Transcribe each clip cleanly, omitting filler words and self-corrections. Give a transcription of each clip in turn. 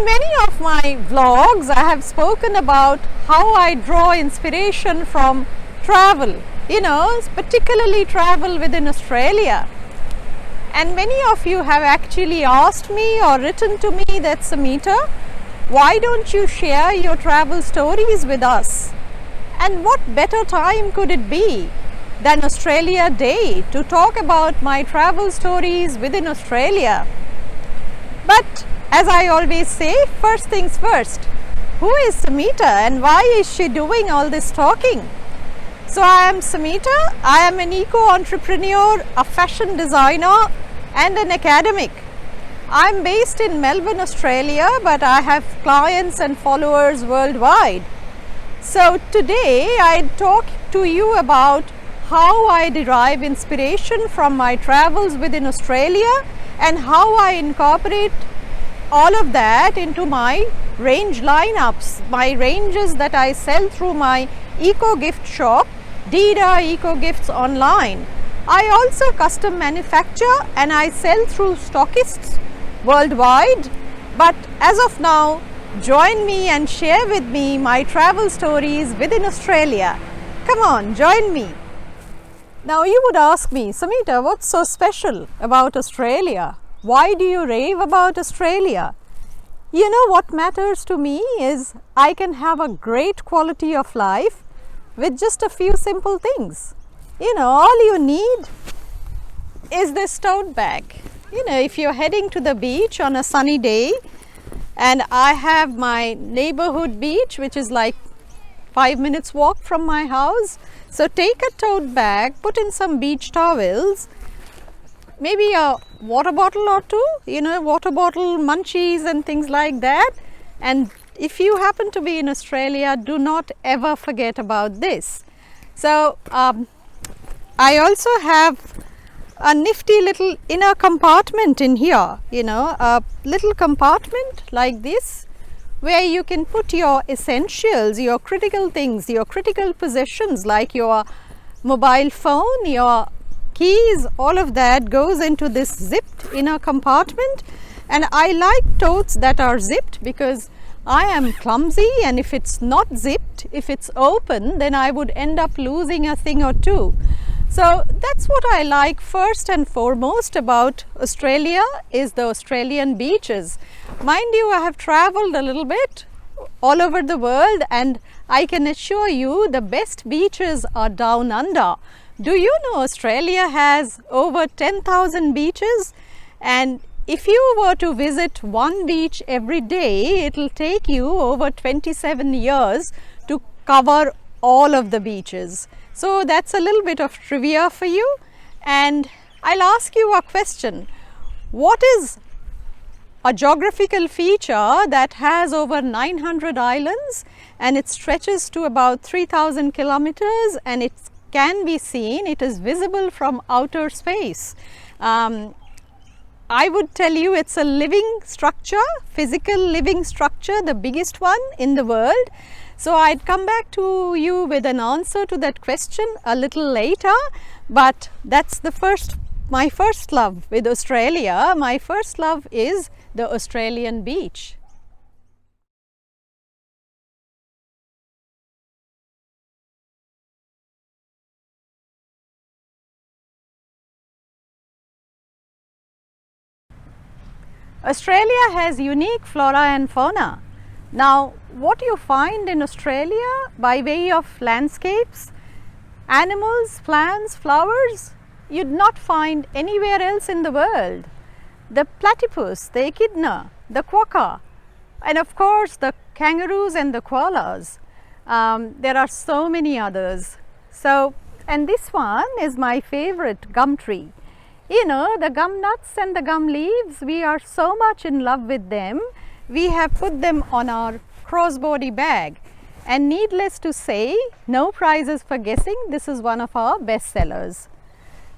In many of my vlogs, I have spoken about how I draw inspiration from travel, particularly travel within Australia. And many of you have actually asked me or written to me that, Samita, why don't you share your travel stories with us? And what better time could it be than Australia Day to talk about my travel stories within Australia? But as I always say, first things first, who is Samita and why is she doing all this talking? So I am Samita, I am an eco-entrepreneur, a fashion designer and an academic. I am based in Melbourne, Australia, but I have clients and followers worldwide. So today I talk to you about how I derive inspiration from my travels within Australia and how I incorporate all of that into my range lineups, my ranges that I sell through my eco gift shop, Dida Eco Gifts Online. I also custom manufacture and I sell through stockists worldwide. But as of now, join me and share with me my travel stories within Australia. Come on, join me. Now you would ask me, Samita, what's so special about Australia? Why do you rave about Australia? You know, what matters to me is I can have a great quality of life with just a few simple things. All you need is this tote bag. If you're heading to the beach on a sunny day, and I have my neighborhood beach, which is like 5 minutes walk from my house. So take a tote bag, put in some beach towels, maybe a water bottle or two, water bottle, munchies and things like that. And if you happen to be in Australia, do not ever forget about this. So I also have a nifty little inner compartment in here, a little compartment like this, where you can put your essentials, your critical things, your critical possessions like your mobile phone, your keys, all of that goes into this zipped inner compartment. And I like totes that are zipped because I am clumsy, and if it's not zipped, if it's open, then I would end up losing a thing or two. So that's what I like first and foremost about Australia is the Australian beaches. Mind you, I have traveled a little bit all over the world, and I can assure you the best beaches are down under. Do you know Australia has over 10,000 beaches, and if you were to visit one beach every day, it will take you over 27 years to cover all of the beaches. So that's a little bit of trivia for you, and I'll ask you a question. What is a geographical feature that has over 900 islands and it stretches to about 3,000 kilometers and it can be seen, it is visible from outer space? I would tell you it's a living structure, physical living structure, the biggest one in the world. So I'd come back to you with an answer to that question a little later, but that's my first love with Australia. My first love is the Australian beach. Australia has unique flora and fauna. Now, what you find in Australia by way of landscapes, animals, plants, flowers, you'd not find anywhere else in the world. The platypus, the echidna, the quokka, and of course the kangaroos and the koalas. There are so many others. So, and this one is my favorite, gum tree. The gum nuts and the gum leaves, we are so much in love with them. We have put them on our crossbody bag, and needless to say, no prizes for guessing, this is one of our best sellers.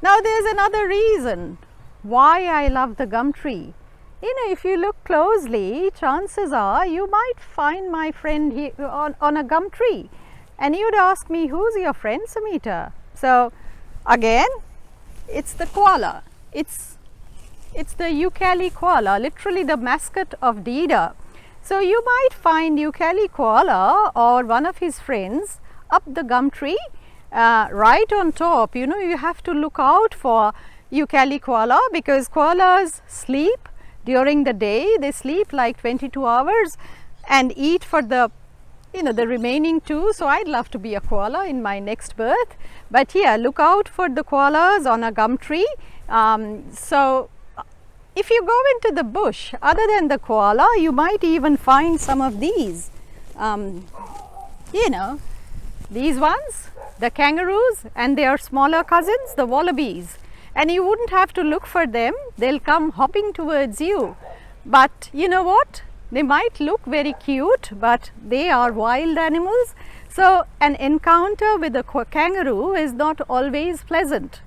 Now there's another reason why I love the gum tree. If you look closely, chances are you might find my friend here on a gum tree, and you'd ask me, who's your friend, Samita? So again, it's the koala. It's the Ucali koala, literally the mascot of Dida. So you might find Ucali koala or one of his friends up the gum tree right on top. You know, you have to look out for Ucali koala because koalas sleep during the day. They sleep like 22 hours and eat for the the remaining 2. So I'd love to be a koala in my next birth. But yeah, look out for the koalas on a gum tree. So if you go into the bush, other than the koala, you might even find some of these, these ones, the kangaroos, and their smaller cousins, the wallabies. And you wouldn't have to look for them, they'll come hopping towards you. But you know what? They might look very cute, but they are wild animals. So an encounter with a kangaroo is not always pleasant.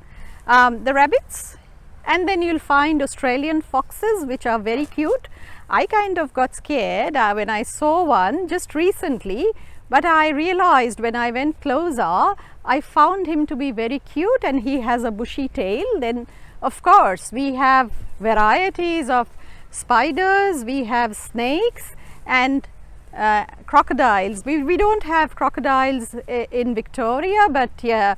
The rabbits, and then you'll find Australian foxes, which are very cute. I kind of got scared when I saw one just recently, but I realized when I went closer, I found him to be very cute and he has a bushy tail. Then of course we have varieties of spiders, we have snakes and crocodiles. We don't have crocodiles in Victoria, but yeah,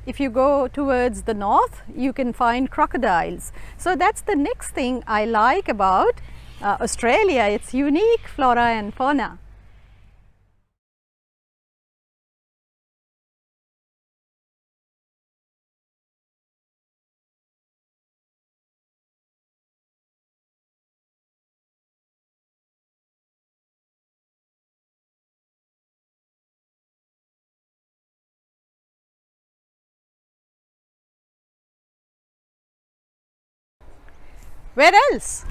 if you go towards the north, you can find crocodiles. So that's the next thing I like about Australia, its unique flora and fauna. Where else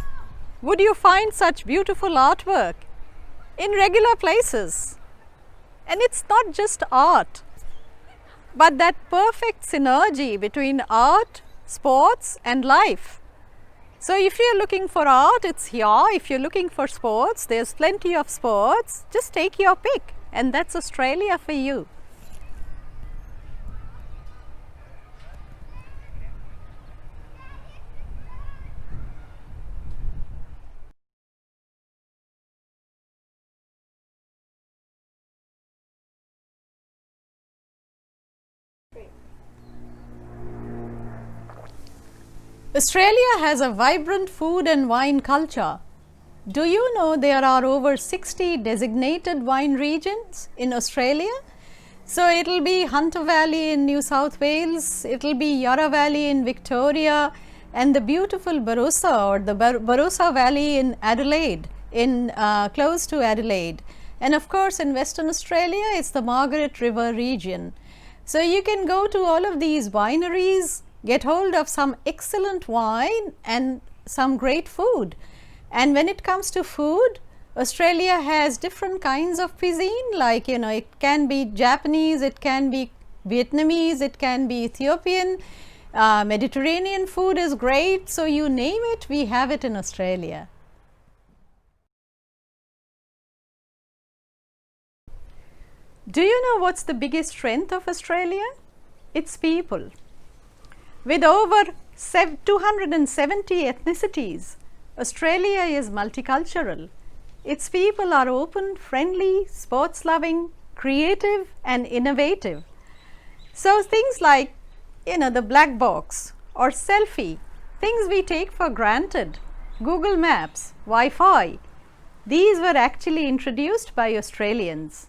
would you find such beautiful artwork? In regular places. And it's not just art, but that perfect synergy between art, sports and life. So if you're looking for art, it's here. If you're looking for sports, there's plenty of sports. Just take your pick, and that's Australia for you. Australia has a vibrant food and wine culture. Do you know there are over 60 designated wine regions in Australia? So it'll be Hunter Valley in New South Wales, it'll be Yarra Valley in Victoria, and the beautiful Barossa or the Barossa Valley in Adelaide, in close to Adelaide. And of course in Western Australia, it's the Margaret River region. So you can go to all of these wineries, get hold of some excellent wine and some great food. And when it comes to food, Australia has different kinds of cuisine, like it can be Japanese, it can be Vietnamese, it can be Ethiopian, Mediterranean food is great. So you name it, we have it in Australia. Do you know what's the biggest strength of Australia? It's people. With over 270 ethnicities, Australia is multicultural. Its people are open, friendly, sports-loving, creative and innovative. So things like, the black box or selfie, things we take for granted, Google Maps, Wi-Fi, these were actually introduced by Australians.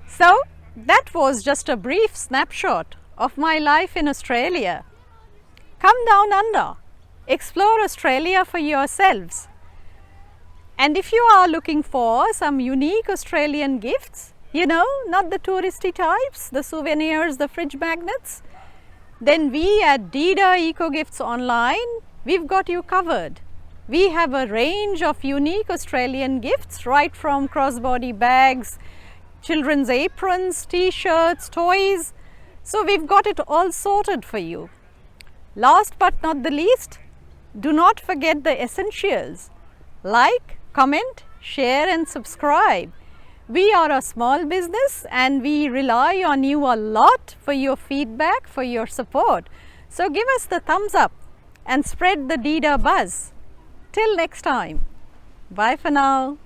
So that was just a brief snapshot of my life in Australia. Come down under, explore Australia for yourselves. And if you are looking for some unique Australian gifts, not the touristy types, the souvenirs, the fridge magnets, then we at Dida Eco Gifts Online, we've got you covered. We have a range of unique Australian gifts, right from crossbody bags, children's aprons, t-shirts, toys. So we've got it all sorted for you. Last but not the least, do not forget the essentials. Like, comment, share and subscribe. We are a small business and we rely on you a lot for your feedback, for your support. So give us the thumbs up and spread the Dida buzz. Till next time. Bye for now.